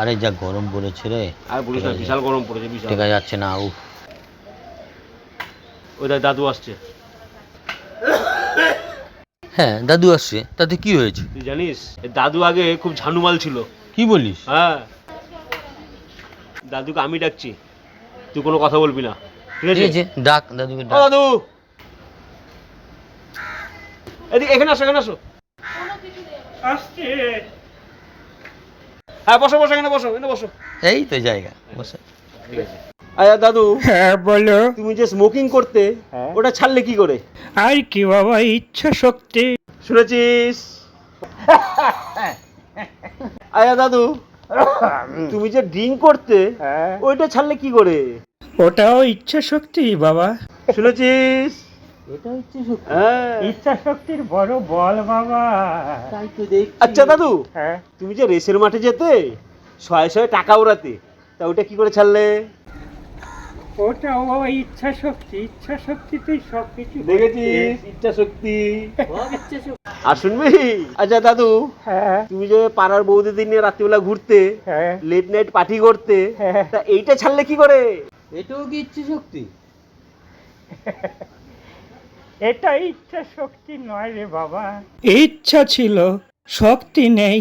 আরে যা গরম পড়েছে রে, আর বলিস না, বিশাল গরম পড়েছে, বিশাল। টেকা যাচ্ছে না। উফ, ওই দেখ দাদু আসছে। হ্যাঁ দাদু আসছে, তাতে কি হয়েছে? তুই জানিস এ দাদু আগে খুব ঝানুমাল ছিল। কি বলিস? হ্যাঁ, দাদুকে আমি ডাকছি, তুই কোনো কথা বলবি না, ঠিক ঠিক আছে? আছে, ডাক দাদুকে ও ডাক। দাদু, এদিকে, এখানে আসো, এখানে আসো। আসছে। হ্যাঁ বসো বসো, এখানে বসো, এখানে বসো। এই তো জায়গা, বসে। ঠিক আছে। আচ্ছা দাদু, হ্যাঁ বলো। তুমি যে স্মোকিং করতে, হ্যাঁ। ওটা ছাড়লে কি করে? আর কি বাবা, ইচ্ছা শক্তি। শুনেছিস? আয়া দাদু, তুমি যে ড্রিঙ্ক করতে, হ্যাঁ, ওইটা ছাড়লে কি করে? ওটাও ইচ্ছা শক্তি বাবা। শুনেছিস? এটা হচ্ছে সত্যি। হ্যাঁ। ইচ্ছা শক্তির বড় বল বাবা। তাই তো দেখছি। আচ্ছা দাদু, হ্যাঁ, তুমি যে রেসের মাঠে যেতে শয়ে শয়ে টাকা ওড়াতে, তা ওইটা কি করে ছাড়লে? ওটাও বাবা ইচ্ছা শক্তি। ইচ্ছা শক্তিতেই সবকিছু দেখেছিস? ইচ্ছা শক্তি। সব ইচ্ছে সব। আর শুনবি? আচ্ছা দাদু, হ্যাঁ, তুমি যে পাড়ার বৌদিদের নিয়ে রাত্রিবেলা ঘুরতে, হ্যাঁ, লেট নাইট পার্টি করতে, হ্যাঁ। তা এইটা ছাড়লে কি করে? এটাও কি ইচ্ছে শক্তি? এটা ইচ্ছা শক্তি নয় রে বাবা, ইচ্ছা ছিল, শক্তি নেই।